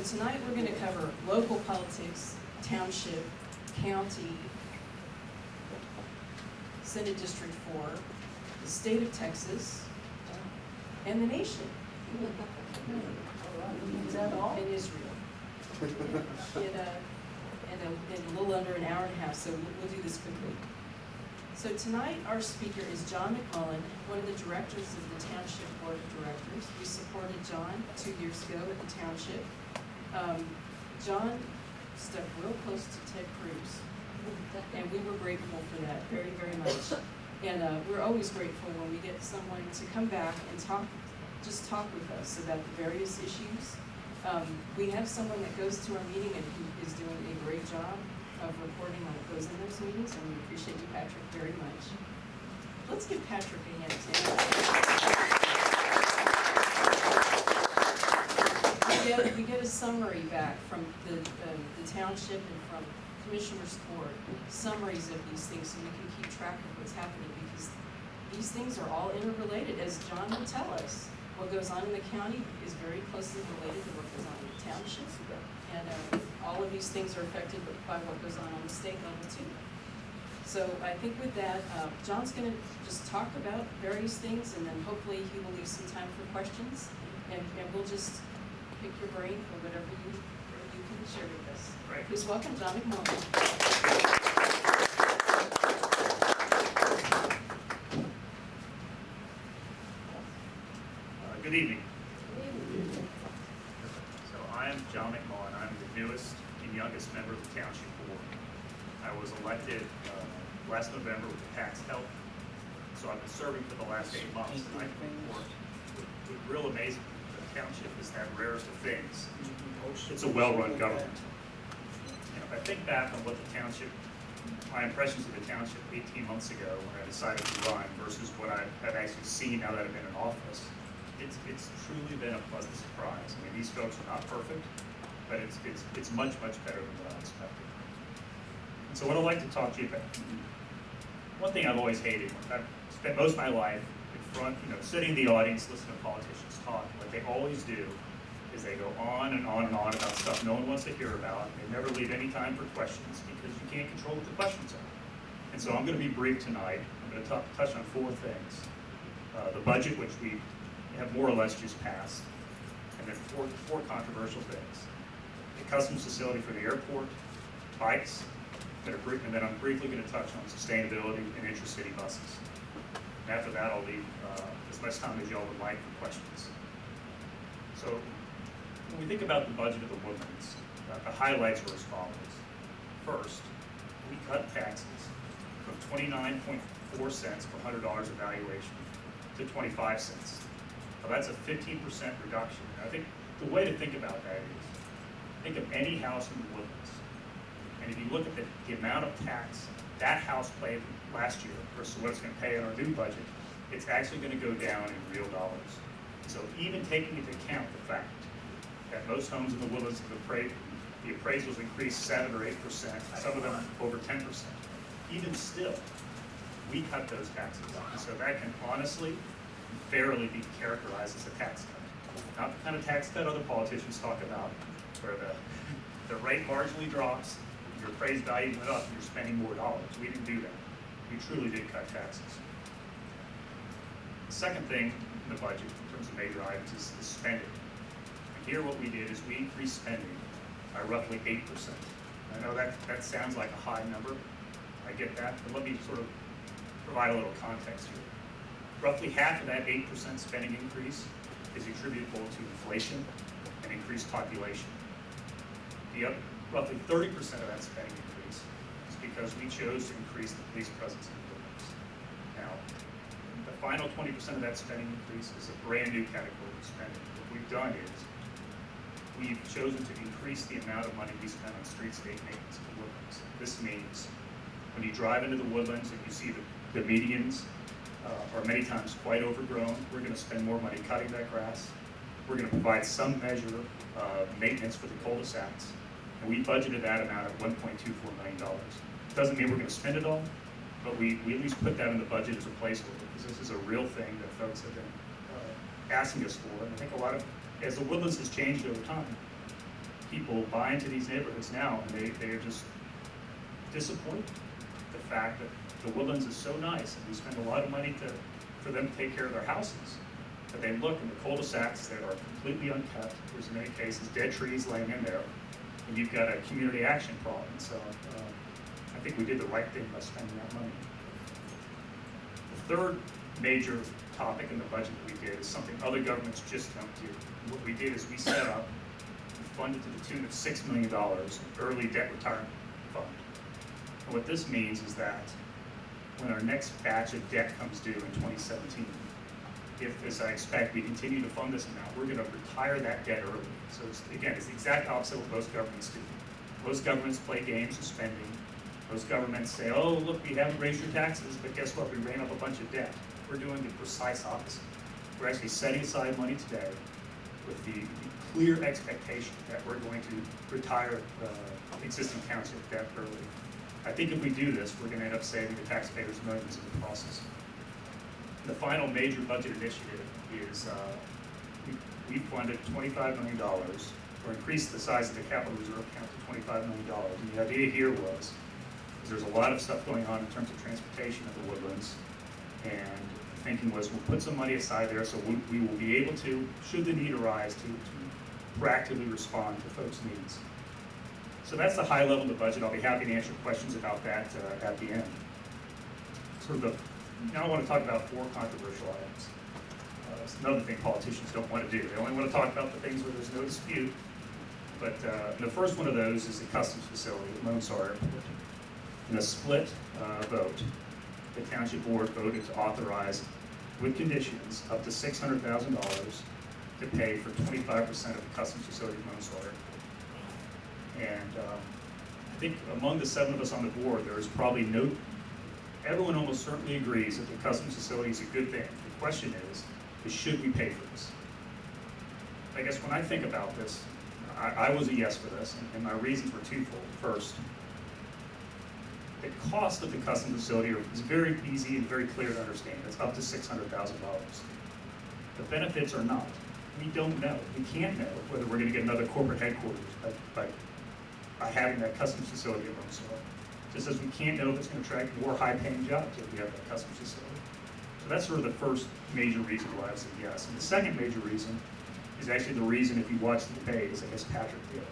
tonight we're going to cover local politics, township, county, Senate District 4, the state of Texas, and the nation. Is that all? And Israel. In a little under an hour and a half, so we'll do this quickly. So tonight our speaker is John McMullan, one of the directors of the Township Board of Directors. We supported John 2 years ago at the Township. John stuck real close to Ted Cruz, and we were grateful for that very, very much. And we're always grateful when we get someone to come back and talk with us about the various issues. We have someone that goes to our meeting and who is doing a great job of reporting on what goes in those meetings, and we appreciate you, Patrick, very much. Let's give Patrick a hand. We get a summary back from the township and from Commissioner's Court, summaries of these things, so we can keep track of what's happening, because these things are all interrelated, as John will tell us. What goes on in the county is very closely related to what goes on in the township, and all of these things are affected by what goes on the state level too. So I think with that, John's going to just talk about various things, and then hopefully he will leave some time for questions, and we'll just pick your brain for whatever you can share with us. Right. Please welcome John McMullan. Good evening. So I am John McMullan. I'm the newest and youngest member of the Township Board. I was elected last November with the PAC's help. So I've been serving for the last 8 months. And I worked with real amazing. The township is that rarest of things. It's a well-run government. If I think back on what the township, my impressions of the township 18 months ago when I decided to run versus what I've actually seen now that I've been in office, it's truly been a pleasant surprise. I mean, these folks are not perfect, but it's much, much better than what I expected. And so what I'd like to talk to you about, one thing I've always hated, I've spent most of my life in front, sitting in the audience, listening to politicians talk. What they always do is they go on and on and on about stuff no one wants to hear about. They never leave any time for questions because you can't control what the questions are. And so I'm going to be brief tonight. I'm going to touch on 4 things. The budget, which we have more or less just passed, and then four controversial things. The customs facility for the airport, bikes, and then I'm briefly going to touch on sustainability and intra-city buses. And after that, I'll leave as much time as y'all would like for questions. So when we think about the budget of the Woodlands, the highlights are as follows. First, we cut taxes from 29.4 cents per $100 evaluation to 25 cents. Now that's a 15% reduction. And I think the way to think about that is, think of any house in the Woodlands, and if you look at the amount of tax that house paid last year versus what it's going to pay in our new budget, it's actually going to go down in real dollars. So even taking into account the fact that most homes in the Woodlands, the appraisals increased 7 or 8%, some of them over 10%, even still, we cut those taxes. And so that can honestly, fairly be characterized as a tax cut. Not the kind of tax cut other politicians talk about, where the rate marginally drops, your appraised value went up, and you're spending more dollars. We didn't do that. We truly did cut taxes. The second thing in the budget, in terms of major items, is spending. And here what we did is we increased spending by roughly 8%. I know that sounds like a high number. I get that, but let me sort of provide a little context here. Roughly half of that 8% spending increase is attributable to inflation and increased population. The other, roughly 30% of that spending increase is because we chose to increase the police presence in the Woodlands. Now, the final 20% of that spending increase is a brand new category of spending. What we've done is we've chosen to increase the amount of money we spend on street state maintenance in the Woodlands. This means when you drive into the Woodlands and you see the medians are many times quite overgrown, we're going to spend more money cutting that grass. We're going to provide some measure of maintenance for the cul-de-sacs, and we budgeted that amount at $1.24 million. Doesn't mean we're going to spend it all, but we at least put that in the budget as a placeholder, because this is a real thing that folks have been asking us for. And I think a lot of, as the Woodlands has changed over time, people buy into these neighborhoods now, and they are just disappointed. The fact that the Woodlands is so nice, and we spend a lot of money for them to take care of their houses, but they look in the cul-de-sacs that are completely unkept. There's in many cases dead trees laying in there, and you've got a community action problem. So I think we did the right thing by spending that money. The third major topic in the budget that we did is something other governments just don't do. What we did is we set up, we funded to the tune of $6 million an early debt retirement fund. And what this means is that when our next batch of debt comes due in 2017, if, as I expect, we continue to fund this amount, we're going to retire that debt early. So again, it's the exact opposite of what most governments do. Most governments play games of spending. Most governments say, oh, look, we haven't raised your taxes, but guess what? We ran up a bunch of debt. We're doing the precise opposite. We're actually setting aside money today with the clear expectation that we're going to retire existing township debt early. I think if we do this, we're going to end up saving the taxpayers millions in the process. The final major budget initiative is we funded $25 million, or increased the size of the capital reserve account to $25 million. And the idea here was, there's a lot of stuff going on in terms of transportation of the Woodlands, and the thinking was we'll put some money aside there so we will be able to, should the need arise, to proactively respond to folks' needs. So that's the high level of the budget. I'll be happy to answer questions about that at the end. Now I want to talk about 4 controversial items. It's another thing politicians don't want to do. They only want to talk about the things where there's no dispute. But the first one of those is the customs facility at Lone Star Airport. In a split vote, the township board voted to authorize, with conditions, up to $600,000 to pay for 25% of the customs facility at Lone Star Airport. And I think among the 7 of us on the board, there is probably everyone almost certainly agrees that the customs facility is a good thing. The question is should we pay for this? I guess when I think about this, I was a yes for this, and my reasons were twofold. First, the cost of the customs facility is very easy and very clear to understand. It's up to $600,000. The benefits are not. We don't know. We can't know whether we're going to get another corporate headquarters by having that customs facility at Lone Star. Just as we can't know if it's going to attract more high-paying jobs if we have that customs facility. So that's sort of the first major reason why I said yes. And the second major reason is actually the reason, if you watch the debate, is I guess Patrick did.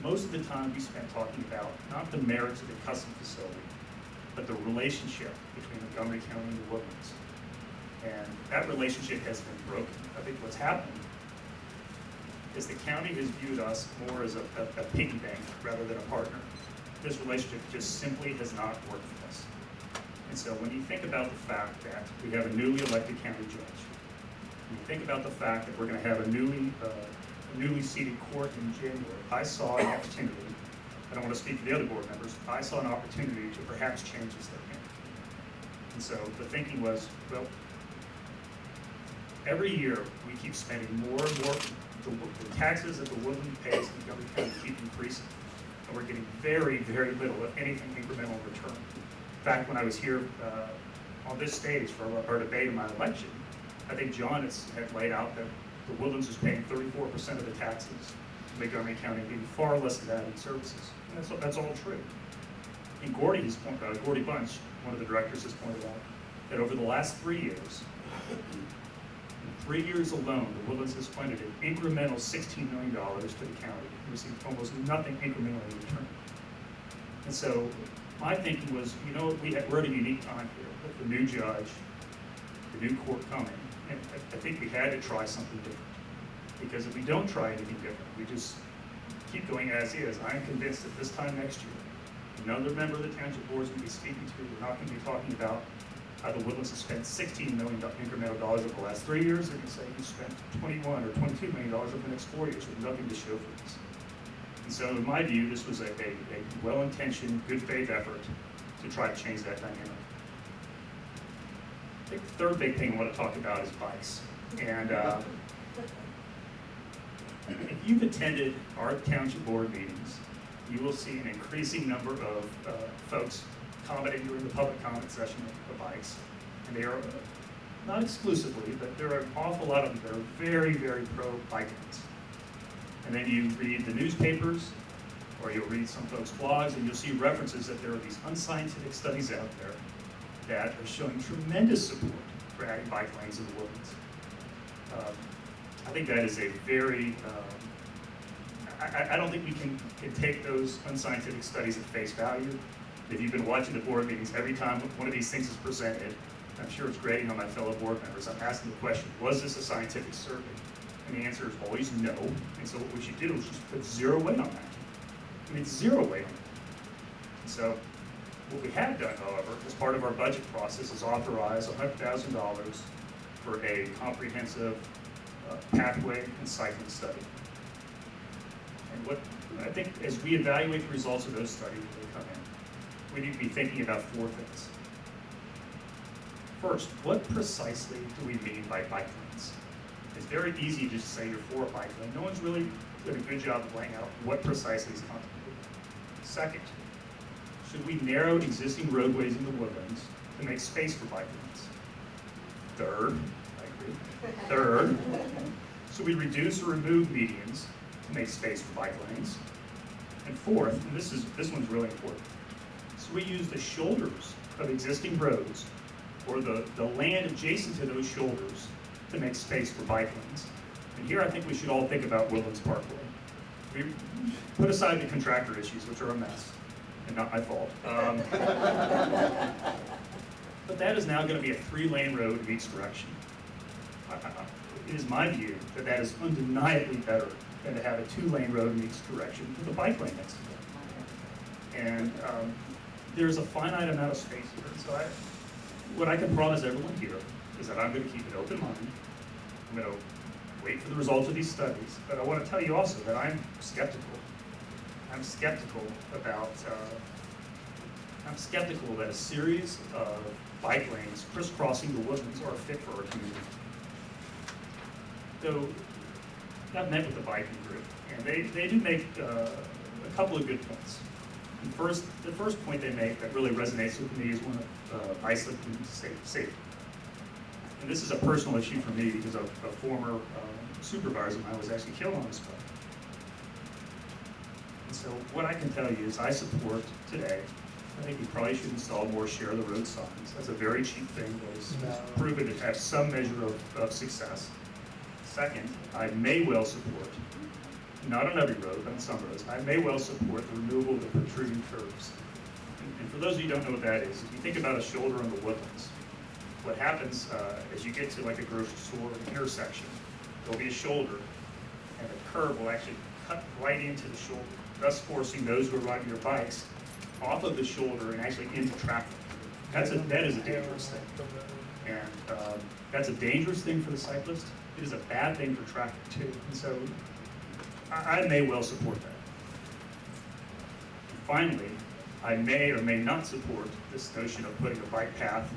Most of the time we spent talking about not the merits of the customs facility, but the relationship between Montgomery County and the Woodlands. And that relationship has been broken. I think what's happened is the county has viewed us more as a piggy bank rather than a partner. This relationship just simply has not worked for us. And so when you think about the fact that we have a newly elected county judge, when you think about the fact that we're going to have a newly seated court in January, I saw an opportunity, I don't want to speak for the other board members, I saw an opportunity to perhaps change this dynamic. And so the thinking was, well, every year we keep spending more and more, the taxes that the Woodland pays in Montgomery County keep increasing. And we're getting very, very little, if anything, incremental return. In fact, when I was here on this stage for our debate in my election, I think John had laid out that the Woodlands is paying 34% of the taxes in Montgomery County, getting far less of that in services. And that's all true. And Gordy Bunch, one of the directors, has pointed out that over the last 3 years, in 3 years alone, the Woodlands has funded an incremental $16 million to the county, received almost nothing incrementally in return. And so my thinking was, you know, we're at a unique time here with the new judge, the new court coming, and I think we had to try something different. Because if we don't try anything different, we just keep going as is. I am convinced that this time next year, another member of the township board is going to be speaking to, we're not going to be talking about how the Woodlands has spent $16 million incremental dollars over the last 3 years. They're going to say you spent $21 or $22 million over the next 4 years with nothing to show for this. And so in my view, this was a well-intentioned, good faith effort to try to change that dynamic. I think the third big thing I want to talk about is bikes. And if you've attended our township board meetings, you will see an increasing number of folks commenting during the public comment session of the bikes. And they are, not exclusively, but there are an awful lot of them that are very, very pro-bike lanes. And then you read the newspapers, or you'll read some folks' blogs, and you'll see references that there are these unscientific studies out there that are showing tremendous support for adding bike lanes in the Woodlands. I think that is a very, I don't think we can take those unscientific studies at face value. If you've been watching the board meetings, every time one of these things is presented, I'm sure it's grating on my fellow board members, I'm asking the question, was this a scientific survey? And the answer is always no. And so what we should do is just put zero weight on that. I mean, it's zero weight on it. So what we have done, however, as part of our budget process is authorize $100,000 for a comprehensive pathway and cycling study. And what I think as we evaluate the results of those studies when they come in, we need to be thinking about four things. First, what precisely do we mean by bike lanes? It's very easy to just say you're for a bike lane. No one's really done a good job of laying out what precisely is contemplated. Second, should we narrow existing roadways in the Woodlands to make space for bike lanes? Third, I agree. Third, should we reduce or remove medians to make space for bike lanes? And fourth, and this one's really important, so we use the shoulders of existing roads or the land adjacent to those shoulders to make space for bike lanes. And here I think we should all think about Woodlands Parkway. We put aside the contractor issues, which are a mess, and not my fault. But that is now going to be a 3-lane road in each direction. It is my view that that is undeniably better than to have a 2-lane road in each direction with a bike lane next to it. And there's a finite amount of space here. So what I can promise everyone here is that I'm going to keep an open mind. I'm going to wait for the results of these studies, but I want to tell you also that I'm skeptical. I'm skeptical that a series of bike lanes crisscrossing the Woodlands are fit for our community. So I've met with the biking group, and they do make a couple of good points. The first point they make that really resonates with me is one of bicycling safety. And this is a personal issue for me because a former supervisor of mine was actually killed on this bike. And so what I can tell you is I support today, I think we probably should install more share the road signs. That's a very cheap thing that is proven to have some measure of success. Second, I may well support, not on every road, but on some roads, I may well support the removal of the protruding curves. And for those of you who don't know what that is, if you think about a shoulder on the Woodlands, what happens as you get to like a grocery store or an intersection, there'll be a shoulder, and the curb will actually cut right into the shoulder, thus forcing those who are riding their bikes off of the shoulder and actually into traffic. That is a dangerous thing. And that's a dangerous thing for the cyclist. It is a bad thing for traffic too. And so I may well support that. And finally, I may or may not support this notion of putting a bike path,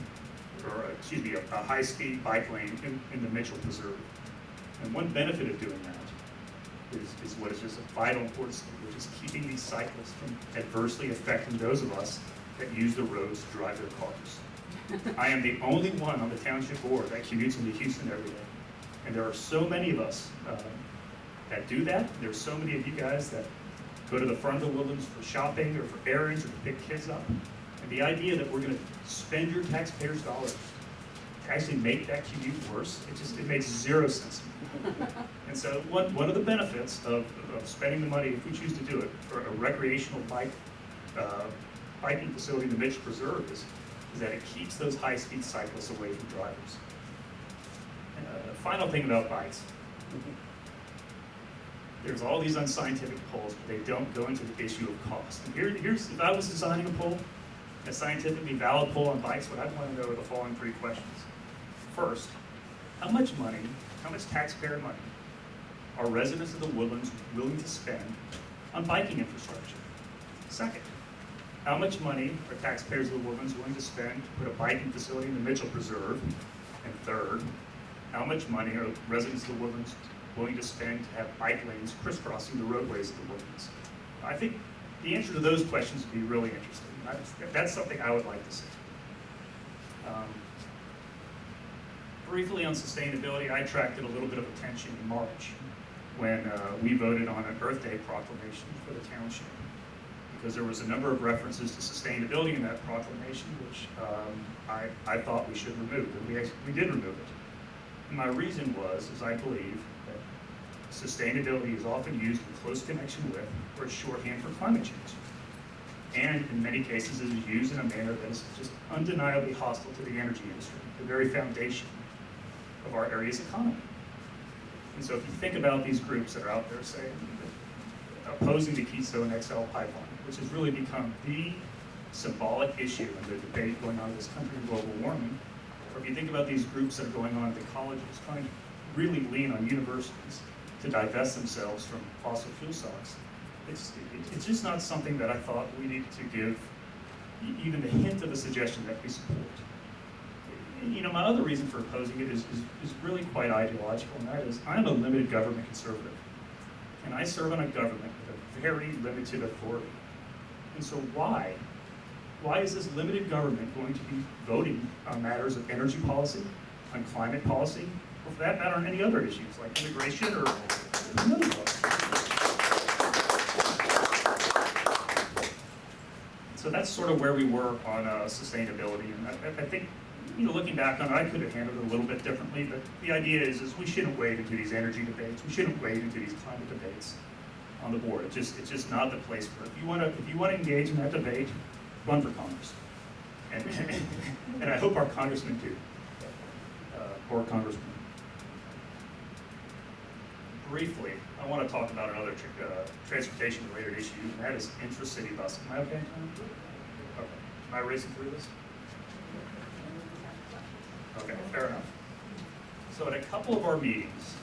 or excuse me, a high-speed bike lane in the Mitchell Preserve. And one benefit of doing that is what is just a vital importance, which is keeping these cyclists from adversely affecting those of us that use the roads to drive their cars. I am the only one on the township board that commutes into Houston every day. And there are so many of us that do that. There's so many of you guys that go to the front of the Woodlands for shopping or for errands or to pick kids up. And the idea that we're going to spend your taxpayers' dollars to actually make that commute worse, it makes zero sense to me. And so one of the benefits of spending the money, if we choose to do it, for a recreational biking facility in the Mitchell Preserve is that it keeps those high-speed cyclists away from drivers. And final thing about bikes. There's all these unscientific polls, but they don't go into the issue of cost. And here's if I was designing a poll, a scientifically valid poll on bikes, what I'd want to know are the following 3 questions. First, how much money, how much taxpayer money are residents of the Woodlands willing to spend on biking infrastructure? Second, how much money are taxpayers of the Woodlands willing to spend to put a biking facility in the Mitchell Preserve? And third, how much money are residents of the Woodlands willing to spend to have bike lanes crisscrossing the roadways of the Woodlands? I think the answer to those questions would be really interesting. That's something I would like to see. Briefly on sustainability, I attracted a little bit of attention in March when we voted on an Earth Day proclamation for the township, because there was a number of references to sustainability in that proclamation, which I thought we should remove, and we did remove it. And my reason was, is I believe that sustainability is often used in close connection with, or shorthand for climate change. And in many cases, it is used in a manner that is just undeniably hostile to the energy industry, the very foundation of our area's economy. And so if you think about these groups that are out there saying, opposing the Keystone XL pipeline, which has really become the symbolic issue in the debate going on in this country in global warming, or if you think about these groups that are going on at the colleges trying to really lean on universities to divest themselves from fossil fuel stocks, it's just not something that I thought we needed to give even the hint of a suggestion that we support. You know, my other reason for opposing it is really quite ideological, and that is I'm a limited government conservative. And I serve on a government with a very limited authority. And so why is this limited government going to be voting on matters of energy policy, on climate policy, or for that matter on any other issues like immigration or another one? So that's sort of where we were on sustainability. And I think, you know, looking back on it, I could have handled it a little bit differently, but the idea is we shouldn't wade into these energy debates. We shouldn't wade into these climate debates on the board. It's just not the place for it. If you want to engage in that debate, run for Congress. And I hope our congressmen do, or congresswomen. Briefly, I want to talk about another transportation-related issue, and that is intra-city busing. Am I okay? Okay. Am I racing through this? Okay, fair enough. So at a couple of our meetings,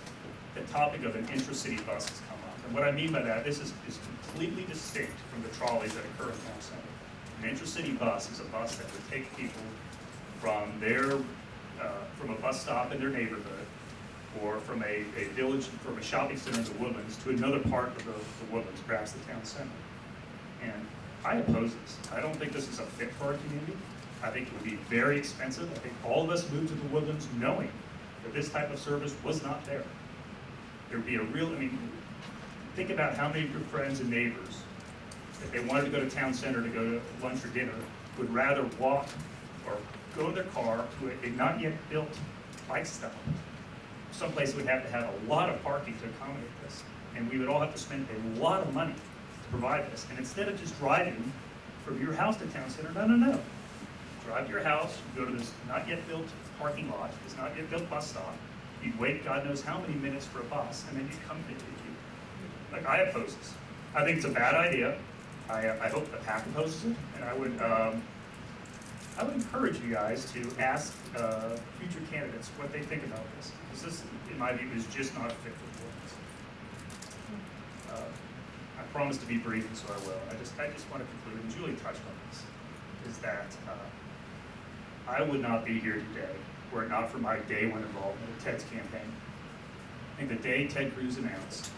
the topic of an intra-city bus has come up. And what I mean by that, this is completely distinct from the trolleys that occur in town center. An intra-city bus is a bus that would take people from from a bus stop in their neighborhood, or from a village, from a shopping center in the Woodlands to another part of the Woodlands, perhaps the town center. And I oppose this. I don't think this is a fit for our community. I think it would be very expensive. I think all of us moved to the Woodlands knowing that this type of service was not there. There'd be think about how many of your friends and neighbors, if they wanted to go to town center to go to lunch or dinner, would rather walk or go in their car to a not yet built bike stop. Someplace would have to have a lot of parking to accommodate this. And we would all have to spend a lot of money to provide this. And instead of just driving from your house to town center, no. Drive to your house, you go to this not yet built parking lot, this not yet built bus stop, you'd wait God knows how many minutes for a bus, and then you'd come to like, I oppose this. I think it's a bad idea. I hope the PAC opposes it, and I would encourage you guys to ask future candidates what they think about this, because this, in my view, is just not fit for the Woodlands. I promise to be brief, and so I will. I just want to conclude, and Julie touched on this, is that I would not be here today were it not for my day one involvement in Ted's campaign. I think the day Ted Cruz announced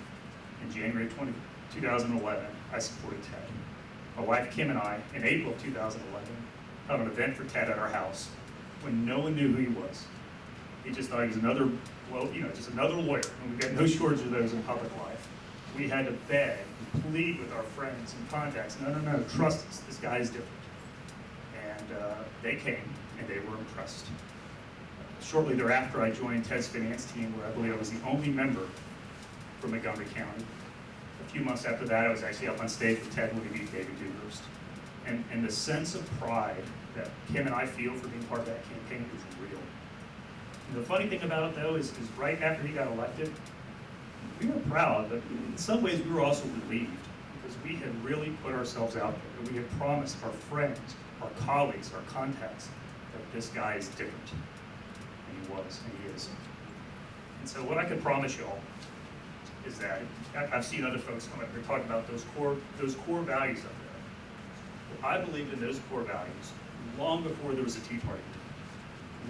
in January 2011, I supported Ted. My wife Kim and I, in April of 2011, held an event for Ted at our house when no one knew who he was. He just thought he was another, just another lawyer, and we've got no shortage of those in public life. We had to beg and plead with our friends and contacts, no, trust us, this guy is different. And they came, and they were impressed. Shortly thereafter, I joined Ted's finance team, where I believe I was the only member from Montgomery County. A few months after that, I was actually up on stage with Ted when we beat David Dewhurst. And the sense of pride that Kim and I feel for being part of that campaign is real. And the funny thing about it, though, is right after he got elected, we were proud, but in some ways we were also relieved, because we had really put ourselves out there, and we had promised our friends, our colleagues, our contacts, that this guy is different. And he was, and he is. And so what I can promise y'all is that, I've seen other folks come up here talk about those core values up there. I believed in those core values long before there was a Tea Party,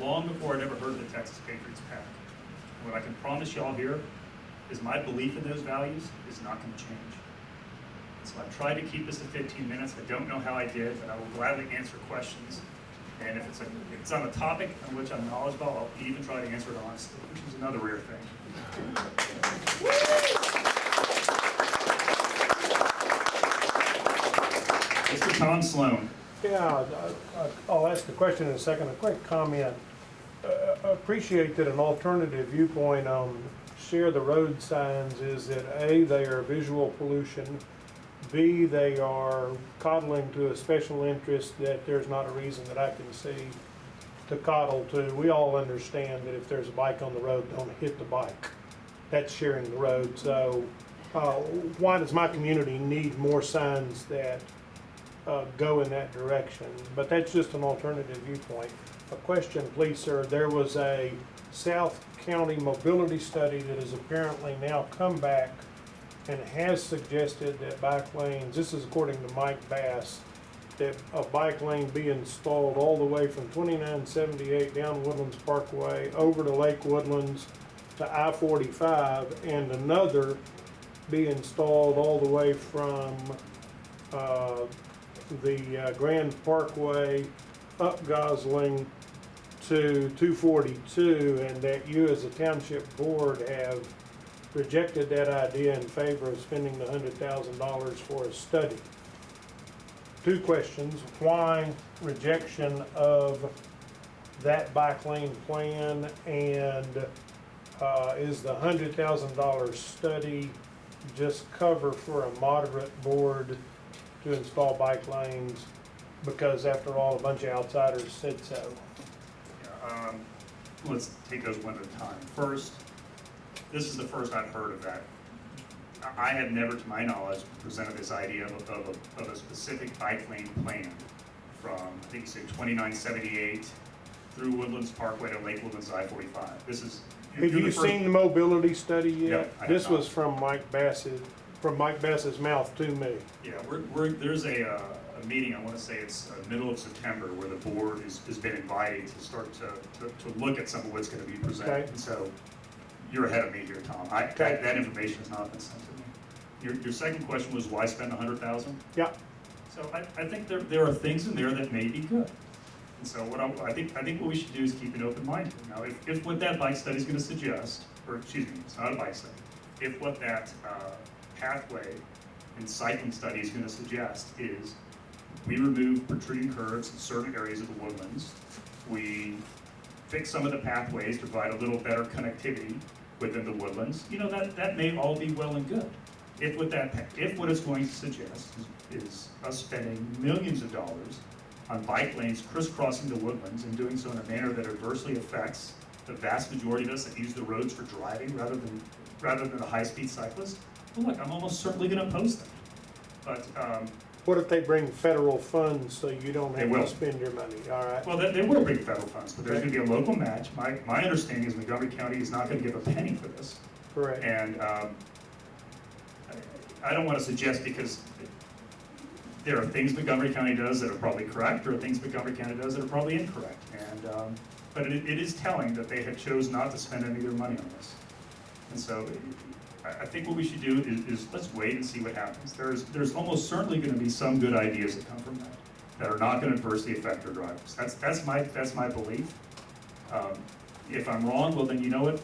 long before I'd ever heard of the Texas Patriots PAC. What I can promise y'all here is my belief in those values is not going to change. So I've tried to keep this to 15 minutes. I don't know how I did, but I will gladly answer questions. And if it's on a topic on which I'm knowledgeable, I'll even try to answer it honestly, which is another rare thing. Tom Sloan. Yeah, I'll ask the question in a second. A quick comment. Appreciate that an alternative viewpoint on share the road signs is that A, they are visual pollution, B, they are coddling to a special interest that there's not a reason that I can see to coddle to. We all understand that if there's a bike on the road, don't hit the bike. That's sharing the road. So why does my community need more signs that go in that direction? But that's just an alternative viewpoint. A question, please, sir. There was a South County mobility study that has apparently now come back and has suggested that bike lanes, this is according to Mike Bass, that a bike lane be installed all the way from 2978 down Woodlands Parkway over to Lake Woodlands to I-45, and another be installed all the way from the Grand Parkway up Gosling to 242, and that you as a township board have rejected that idea in favor of spending the $100,000 for a study. Two questions. Why rejection of that bike lane plan, and is the $100,000 study just cover for a moderate board to install bike lanes? Because after all, a bunch of outsiders said so. Let's take those one at a time. First, this is the first I've heard of that. I have never, to my knowledge, presented this idea of a specific bike lane plan from, I think you said 2978 through Woodlands Parkway to Lake Woodlands I-45. This is. Have you seen the mobility study yet? No, I have This not. was from Mike Bass's mouth to me. Yeah, there's a meeting, I want to say it's middle of September, where the board has been invited to start to look at some of what's going to be presented. Okay. And so you're ahead of me here, Tom. Okay. That information has not been sent to me. Your second question was why spend $100,000? Yeah. So I think there are things in there that may be good. And so I think what we should do is keep an open mind here. Now, if what that bike study is going to suggest, or excuse me, it's not a bike study, if what that pathway and cycling study is going to suggest is we remove protruding curves in certain areas of the woodlands, we fix some of the pathways to provide a little better connectivity within the woodlands, you know, that may all be well and good. If what it's going to suggest is us spending millions of dollars on bike lanes crisscrossing the woodlands and doing so in a manner that adversely affects the vast majority of us that use the roads for driving rather than the high-speed cyclist, well, look, I'm almost certainly going to oppose that. But What if they bring federal funds so you don't They have will. to spend your money? All right. well, they will bring federal funds, but there's going to be a local match. My understanding is Montgomery County is not going to give a penny for this. Correct. And I don't want to suggest, because there are things Montgomery County does that are probably correct, there are things Montgomery County does that are probably incorrect. And but it is telling that they have chose not to spend any of their money on this. And so I think what we should do is let's wait and see what happens. There's almost certainly going to be some good ideas that come from that are not going to adversely affect our drivers. That's my belief. If I'm wrong, well then you know what?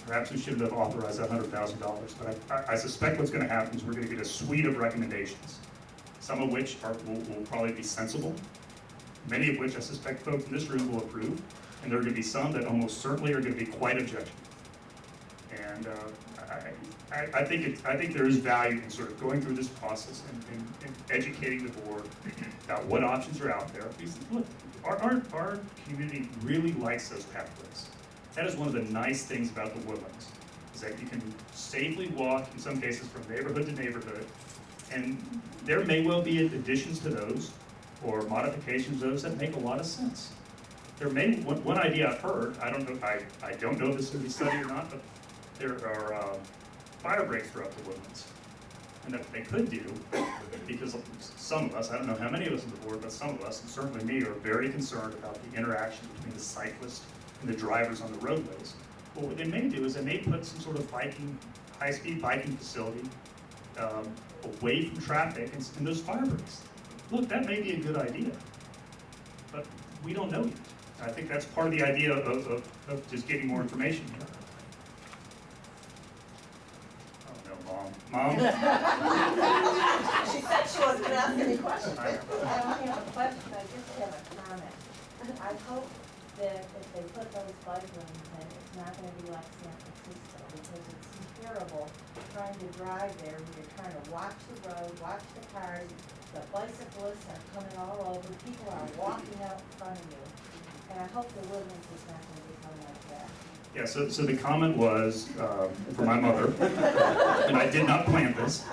Perhaps we should have authorized that $100,000. But I suspect what's going to happen is we're going to get a suite of recommendations, some of which will probably be sensible, many of which I suspect folks in this room will approve, and there are going to be some that almost certainly are going to be quite objectionable. And I think there is value in sort of going through this process and educating the board about what options are out there. Because look, our community really likes those pathways. That is one of the nice things about the woodlands, is that you can safely walk, in some cases, from neighborhood to neighborhood. And there may well be additions to those or modifications of those that make a lot of sense. There may, one idea I've heard, I don't know if this is a study or not, but there are fire breaks throughout the woodlands. And that they could do, because some of us, I don't know how many of us on the board, but some of us, and certainly me, are very concerned about the interaction between the cyclist and the drivers on the roadways. Well, what they may do is they may put some sort of high-speed biking facility away from traffic and those fire breaks. Look, that may be a good idea, but we don't know yet. I think that's part of the idea of just getting more information here. Oh no, Mom. She said she wasn't gonna ask any questions. I don't have a question, I just have a comment. I hope that if they put those bike lanes in, it's not gonna be like San Francisco, because it's terrible trying to drive there, where you're trying to watch the road, watch the cars, the bicyclists are coming all over, people are walking out in front of you. And I hope the Woodlands is not gonna become like that. Yeah, so the comment was from my mother, and I did not plant this,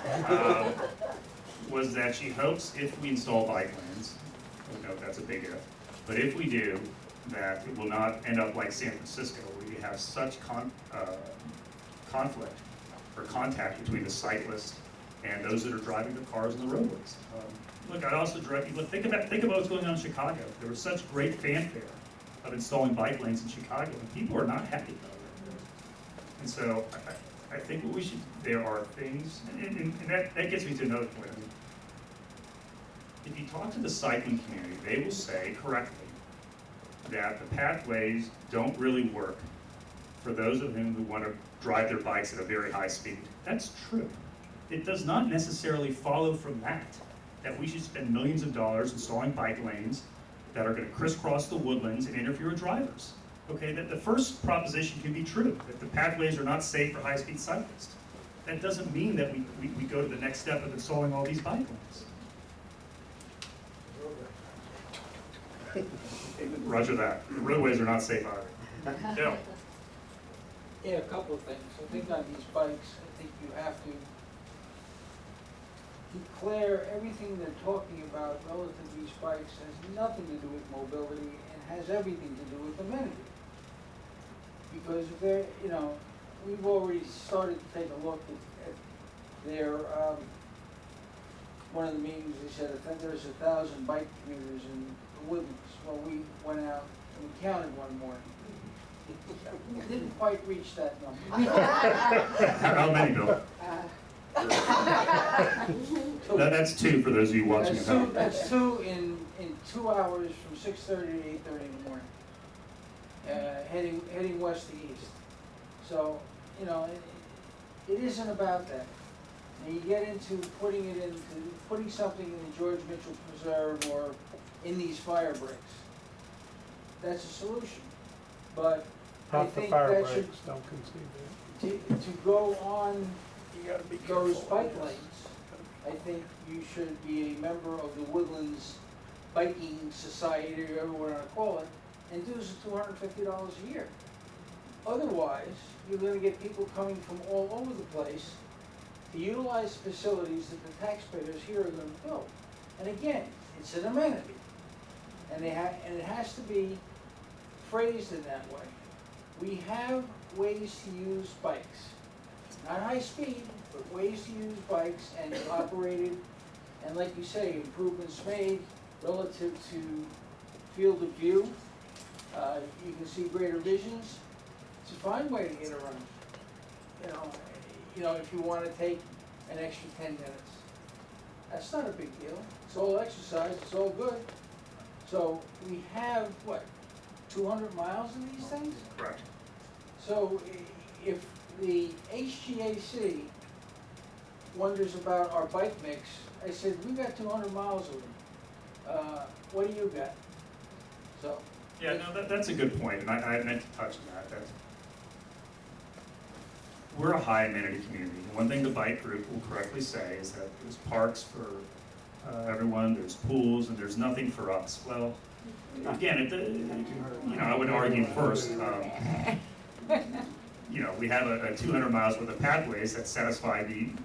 was that she hopes if we install bike lanes, we know that's a big if, but if we do, that it will not end up like San Francisco, where you have such conflict or contact between the cyclists and those that are driving the cars on the roadways. Look, I'd also direct you, think about what's going on in Chicago. There was such great fanfare of installing bike lanes in Chicago, and people are not happy about it. And so I think what we should, there are things, and that gets me to another point. I mean, if you talk to the cycling community, they will say correctly that the pathways don't really work for those of them who want to drive their bikes at a very high speed. That's true. It does not necessarily follow from that we should spend millions of dollars installing bike lanes that are going to crisscross the woodlands and interfere with drivers. Okay, that the first proposition can be true, that the pathways are not safe for high-speed cyclists. That doesn't mean that we go to the next step of installing all these bike lanes. Roger that. The roadways are not safe either. Bill? Yeah, a couple of things. I think on these bikes, I think you have to declare everything they're talking about relative to these bikes has nothing to do with mobility and has everything to do with amenity. Because if they're, we've already started to take a look at their, one of the meetings, they said, I think there's 1,000 bike commuters in the Woodlands. Well, we went out and we counted one morning. We didn't quite reach that number. How many, Bill? That's two for those of you watching at home. That's two in 2 hours from 6:30 to 8:30 in the morning, heading west to east. So, it isn't about that. And you get into putting something in the George Mitchell Preserve or in these fire breaks. That's a solution. But I Not the think fire that should, breaks, don't concede that. to go on You gotta be those careful. bike lanes, I think you should be a member of the Woodlands Biking Society, or whatever you want to call it, and dues of $250 a year. Otherwise, you're going to get people coming from all over the place to utilize facilities that the taxpayers here are going to build. And again, it's an amenity, and it has to be phrased in that way. We have ways to use bikes. Not high speed, but ways to use bikes and operated, and like you say, improvements made relative to field of view. You can see greater visions. It's a fine way to get around. If you want to take an extra 10 minutes, that's not a big deal. It's all exercise. It's all good. So we have 200 miles of these things? Correct. So if the HGAC wonders about our bike mix, I said, we got 200 miles of them. What do you got? So. Yeah, no, that's a good point, and I meant to touch on that. We're a high amenity community. One thing the bike group will correctly say is that there's parks for everyone, there's pools, and there's nothing for us. Well, again, I would argue first, we have a 200 miles worth of pathways that satisfy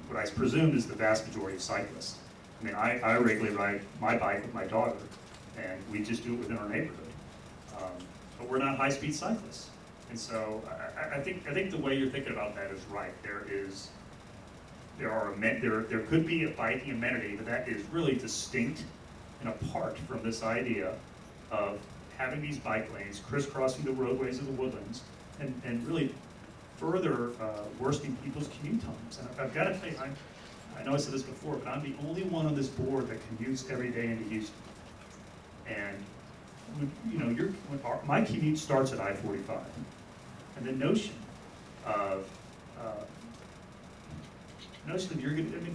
what I presume is the vast majority of cyclists. I mean, I regularly ride my bike with my daughter, and we just do it within our neighborhood. But we're not high-speed cyclists. And so I think the way you're thinking about that is right. There could be a biking amenity, but that is really distinct and apart from this idea of having these bike lanes crisscrossing the roadways of the Woodlands and really further worsening people's commute times. And I've got to tell you, I know I said this before, but I'm the only one on this board that commutes every day into Houston. And my commute starts at I-45. And the notion of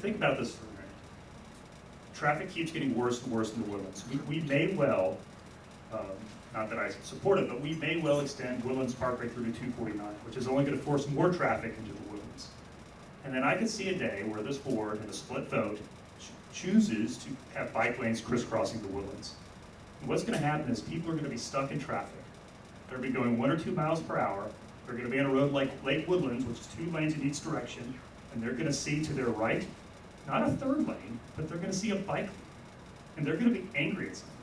think about this for a minute. traffic keeps getting worse and worse in the Woodlands. We may well, not that I support it, but we may well extend Woodlands Parkway through to 249, which is only going to force more traffic into the Woodlands. And then I could see a day where this board, in a split vote, chooses to have bike lanes crisscrossing the Woodlands. And what's going to happen is people are going to be stuck in traffic. They're going to be going 1 or 2 miles per hour. They're going to be on a road like Lake Woodlands, which is 2 lanes in each direction, and they're going to see to their right, not a 3rd lane, but they're going to see a bike lane. And they're going to be angry at something.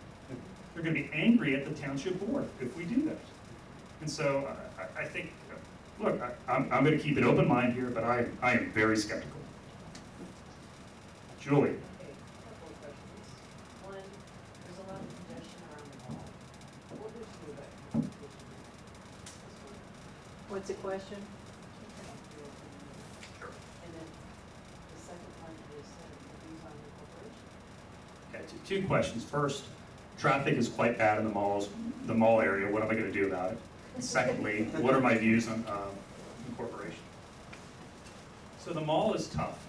They're going to be angry at the township board if we do that. And so I think, look, I'm going to keep an open mind here, but I am very skeptical. Julie. Okay, couple of questions. One, there's a lot of congestion around the mall. What would you do about congestion? What's the question? Sure. And then the second one is the views on the corporation. Okay, two questions. First, traffic is quite bad in the mall area. What am I going to do about it? Secondly, what are my views on incorporation? So the mall is tough.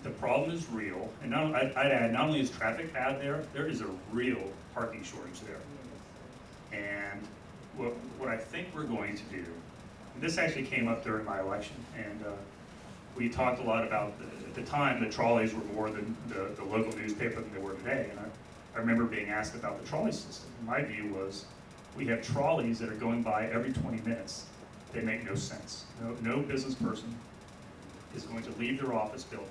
The problem is real, and I'd add, not only is traffic bad there is a real parking shortage there. And what I think we're going to do, and this actually came up during my election, and we talked a lot about, at the time, the trolleys were more than the local newspaper than they were today. And I remember being asked about the trolley system. My view was, we have trolleys that are going by every 20 minutes. They make no sense. No business person is going to leave their office building,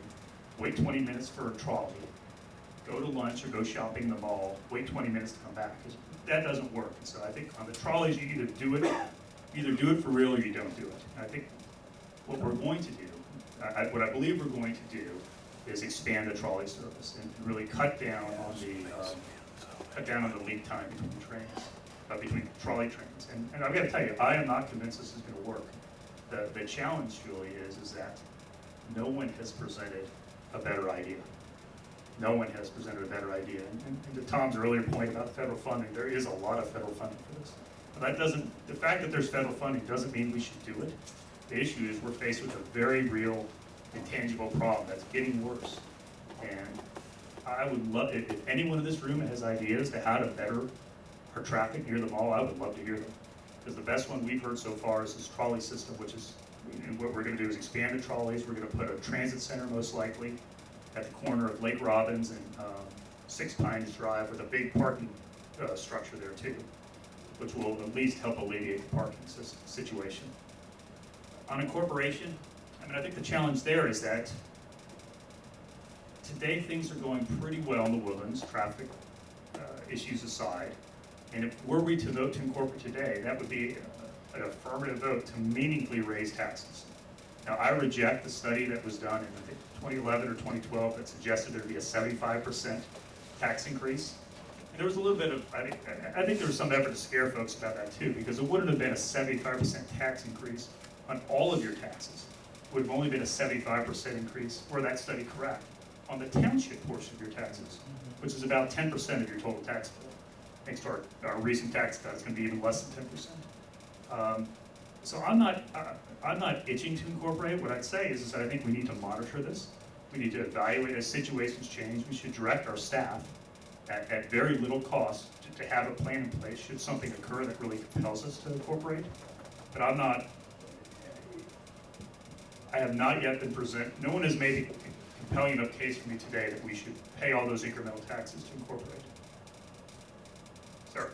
wait 20 minutes for a trolley, go to lunch or go shopping in the mall, wait 20 minutes to come back. That doesn't work. And so I think on the trolleys, you either do it for real or you don't do it. And I think what we're going to do, what I believe we're going to do, is expand the trolley service and really cut down on the lead time between trains, between trolley trains. And I've got to tell you, I am not convinced this is going to work. The challenge, Julie, is that no one has presented a better idea. No one has presented a better idea. And to Tom's earlier point about federal funding, there is a lot of federal funding for this. But the fact that there's federal funding doesn't mean we should do it. The issue is we're faced with a very real, intangible problem that's getting worse. And I would love, if anyone in this room has ideas to how to better our traffic near the mall, I would love to hear them. Because the best one we've heard so far is this trolley system, which is, and what we're going to do is expand the trolleys. We're going to put a transit center, most likely, at the corner of Lake Robbins and 6 Pines Drive, with a big parking structure there too, which will at least help alleviate the parking situation. On incorporation, I think the challenge there is that today things are going pretty well in the Woodlands, traffic issues aside. And if were we to vote to incorporate today, that would be an affirmative vote to meaningfully raise taxes. Now, I reject the study that was done in, I think, 2011 or 2012 that suggested there'd be a 75% tax increase. And there was a little bit of, I think there was some effort to scare folks about that too, because it wouldn't have been a 75% tax increase on all of your taxes. It would have only been a 75% increase, were that study correct, on the township portion of your taxes, which is about 10% of your total tax bill. Thanks to our recent tax cut, it's going to be even less than 10%. So I'm not itching to incorporate. What I'd say is that I think we need to monitor this. We need to evaluate as situations change. We should direct our staff at very little cost to have a plan in place should something occur that really compels us to incorporate. But I have not yet been no one has made a compelling enough case for me today that we should pay all those incremental taxes to incorporate. Sir.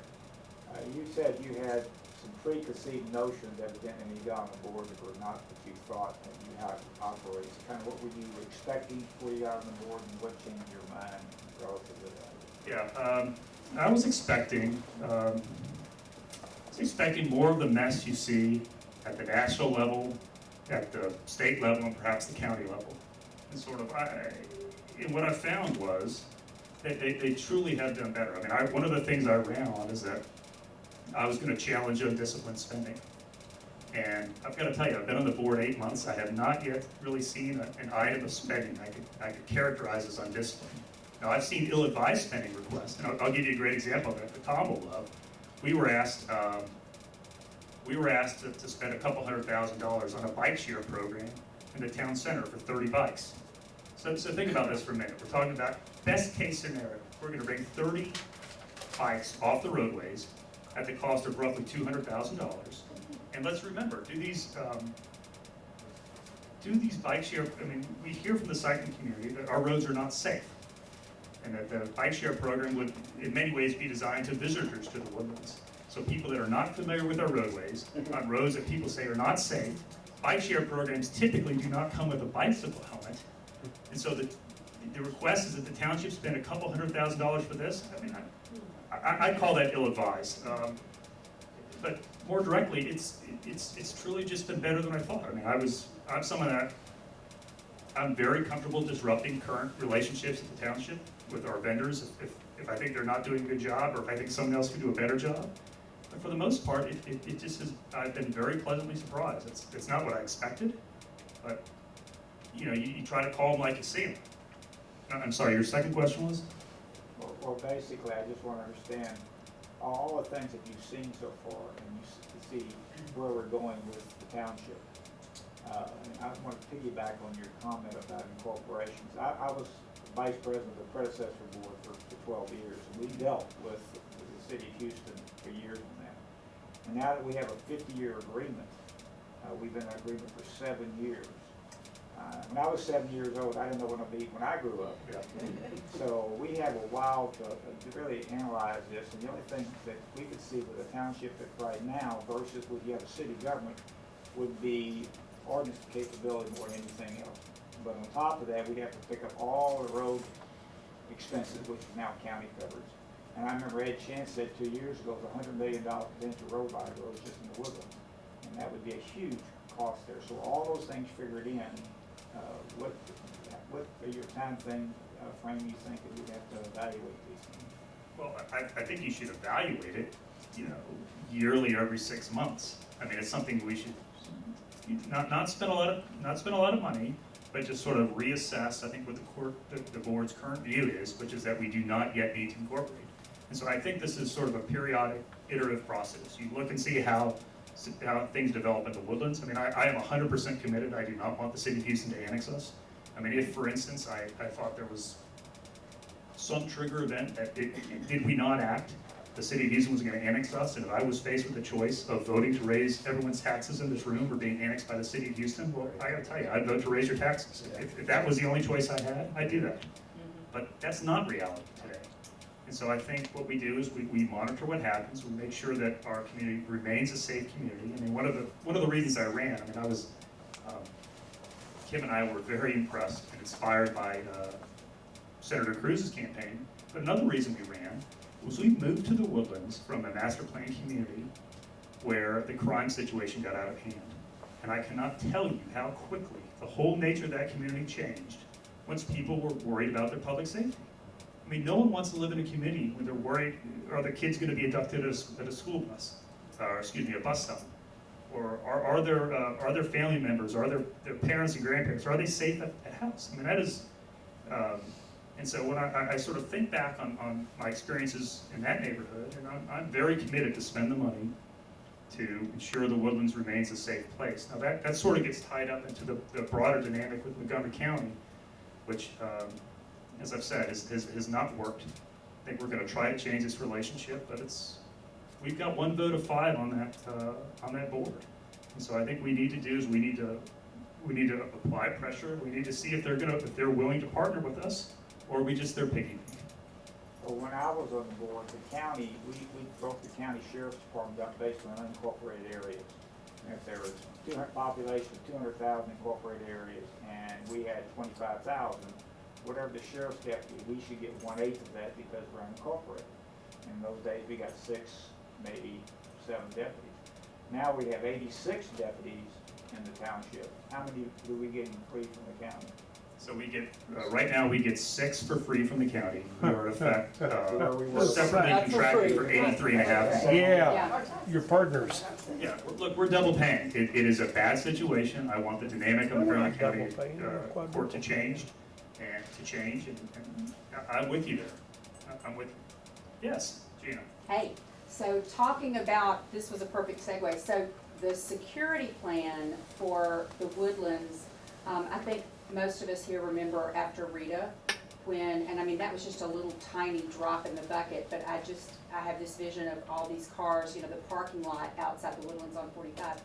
You said you had some preconceived notions evidently when you got on the board that were not what you thought that you had to operate. So kind of what were you expecting before you got on the board, and what changed your mind relative to that? Yeah, I was expecting more of the mess you see at the national level, at the state level, and perhaps the county level. And sort of, and what I found was that they truly have done better. I mean, one of the things I ran on is that I was going to challenge undisciplined spending. And I've got to tell you, I've been on the board 8 months. I have not yet really seen an item of spending I could characterize as undisciplined. Now, I've seen ill-advised spending requests, and I'll give you a great example of that Tom will love. We were asked to spend a couple $100,000 on a bike share program in the town center for 30 bikes. So think about this for a minute. We're talking about best case scenario. We're gonna bring 30 bikes off the roadways at the cost of roughly $200,000. And let's remember, do these bike share, I mean, we hear from the cycling community that our roads are not safe. And that the bike share program would, in many ways, be designed to visitors to the Woodlands. So people that are not familiar with our roadways, on roads that people say are not safe, bike share programs typically do not come with a bicycle helmet. And so the request is that the township spend a couple $100,000 for this. I mean, I call that ill-advised. But more directly, it's truly just been better than I thought. I mean, I'm someone that, I'm very comfortable disrupting current relationships at the township with our vendors if I think they're not doing a good job, or if I think someone else can do a better job. But for the most part, it just is, I've been very pleasantly surprised. It's not what I expected, but you know, you try to call them like you see them. I'm sorry, your second question was? Well, basically, I just want to understand all the things that you've seen so far, and you see where we're going with the township. And I want to piggyback on your comment about incorporations. I was vice president of the predecessor board for 12 years, and we dealt with the city of Houston for years on that. And now that we have a 50-year agreement, we've been in agreement for 7 years. When I was 7 years old, I didn't know what to be when I grew up. Yeah. So we have a while to really analyze this, and the only thing that we could see with a township that right now versus with you have a city government would be ordinance capability more than anything else. But on top of that, we'd have to pick up all the road expenses, which is now county coverage. And I remember Ed Chance said 2 years ago, it was $100 million potential road roads just in the Woodlands. And that would be a huge cost there. So all those things figured in, what are your time frame you think that we'd have to evaluate these things? Well, I think you should evaluate it, you know, yearly, every 6 months. I mean, it's something we should not spend a lot of money, but just sort of reassess. I think what the board's current view is, which is that we do not yet need to incorporate. And so I think this is sort of a periodic, iterative process. You look and see how things develop in the Woodlands. I mean, I am 100% committed. I do not want the city of Houston to annex us. I mean, if, for instance, I thought there was some trigger event that did we not act, the city of Houston was going to annex us, and if I was faced with the choice of voting to raise everyone's taxes in this room or being annexed by the city of Houston, well, I gotta tell you, I'd vote to raise your taxes. If that was the only choice I had, I'd do that. But that's not reality today. And so I think what we do is we monitor what happens, we make sure that our community remains a safe community. I mean, one of the reasons I ran, I mean, Kim and I were very impressed and inspired by Senator Cruz's campaign, but another reason we ran was we moved to the Woodlands from a master plan community where the crime situation got out of hand. And I cannot tell you how quickly the whole nature of that community changed once people were worried about their public safety. I mean, no one wants to live in a community when they're worried, are the kids going to be abducted at a school bus, or excuse me, a bus stop? Or are their family members, are their parents and grandparents, are they safe at house? I mean, that is, and so when I sort of think back on my experiences in that neighborhood, and I'm very committed to spend the money to ensure the Woodlands remains a safe place. Now that sort of gets tied up into the broader dynamic with Montgomery County, which, as I've said, has not worked. I think we're going to try to change this relationship, but we've got 1 vote of 5 on that board. And so I think what we need to do is we need to apply pressure. We need to see if they're willing to partner with us, or are we just their piggy bank. Well, when I was on the board, the county, we broke the county sheriff's department up based on unincorporated areas. And if there was population of 200,000 incorporated areas, and we had 25,000, whatever the sheriff's deputy, we should get 1/8 of that because we're unincorporated. In those days, we got 6, maybe 7 deputies. Now we have 86 deputies in the township. How many do we get free from the county? So we get, right now, we get 6 for free from the county. We are in fact We're separately Not for contracted free. for 83.5. Yeah, your partners. Yeah, look, we're double paying. It is a bad situation. I want the dynamic of the Montgomery County court to change, and I'm with you there. I'm with you. Yes, Gina. Hey, so talking about, this was a perfect segue, so the security plan for the Woodlands I think most of us here remember after Rita, when, and I mean, that was just a little tiny drop in the bucket, but I have this vision of all these cars, you know, the parking lot outside the Woodlands on 45.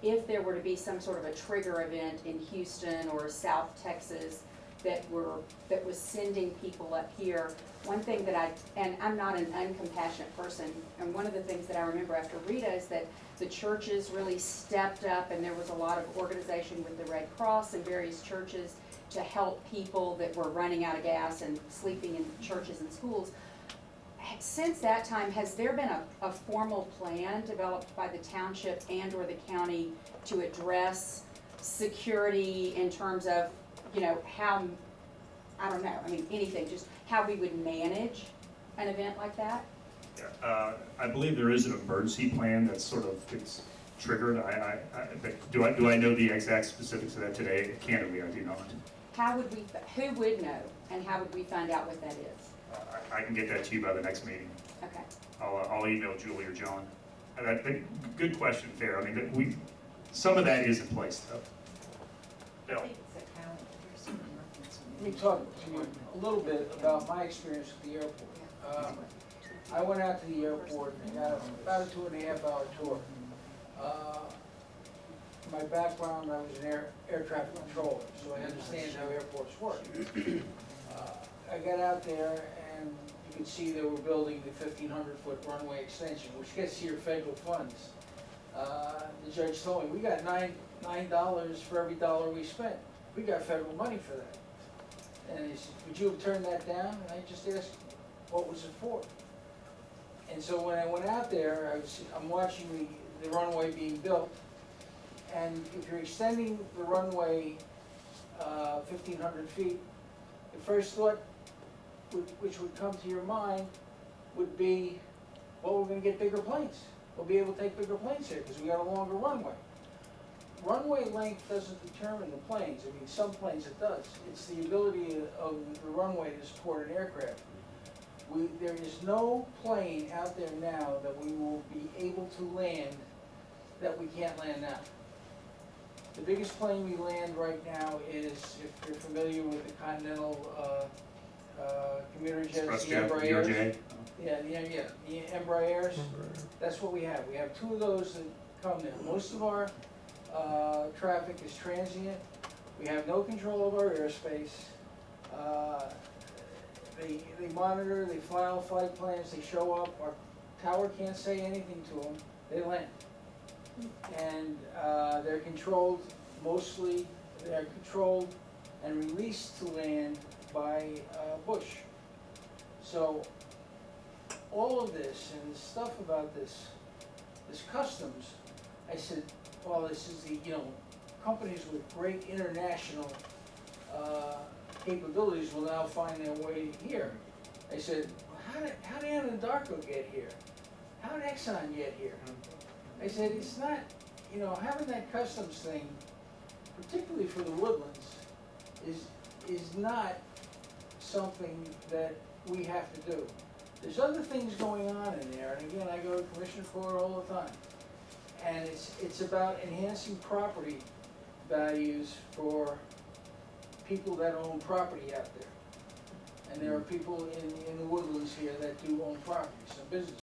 If there were to be some sort of a trigger event in Houston or South Texas that was sending people up here, one thing that and I'm not an uncompassionate person, and one of the things that I remember after Rita is that the churches really stepped up, and there was a lot of organization with the Red Cross and various churches to help people that were running out of gas and sleeping in churches and schools. Since that time, has there been a formal plan developed by the township and or the county to address security in terms of, you know, how, I don't know, I mean, anything, just how we would manage an event like that? I believe there is an emergency plan that's sort of, it's triggered. Do I know the exact specifics of that today? Candidly, I do not. How would we, who would know, and how would we find out what that is? I can get that to you by the next meeting. Okay. I'll email Julie or John. Good question, fair. I mean, some of that is in place though. I Bill? think it's a calendar. Let me talk to you a little bit about my experience at the airport. I went out to the airport and got about a 2.5-hour tour. My background, I was an air traffic controller, so I understand how airports work. I got out there and you could see they were building the 1,500-foot runway extension, which gets to your federal funds. The judge told me, we got $9 for every dollar we spent. We got federal money for that. And he said, would you have turned that down? And I just asked, what was it for? And so when I went out there, I'm watching the runway being built. And if you're extending the runway 1,500 feet, the first thought which would come to your mind would be, well, we're gonna get bigger planes. We'll be able to take bigger planes here because we got a longer runway. Runway length doesn't determine the planes. I mean, some planes it does. It's the ability of the runway to support an aircraft. There is no plane out there now that we will be able to land that we can't land now. The biggest plane we land right now is, if you're familiar with the Continental commuter jets, the Embraers. Yeah, the Embraers. That's what we have. We have 2 of those that come there. Most of our traffic is transient. We have no control of our airspace. They monitor, they fly all flight plans, they show up. Our tower can't say anything to them. They land. And they're controlled and released to land by Bush. So all of this and the stuff about this customs, I said, well, this is the, companies with great international capabilities will now find their way here. I said, well, how did Anadarko get here? How did Exxon get here? I said, it's not, having that customs thing, particularly for the Woodlands, is not something that we have to do. There's other things going on in there, and again, I go to Commissioner Court all the time. And it's about enhancing property values for people that own property out there. And there are people in the Woodlands here that do own property, some businesses.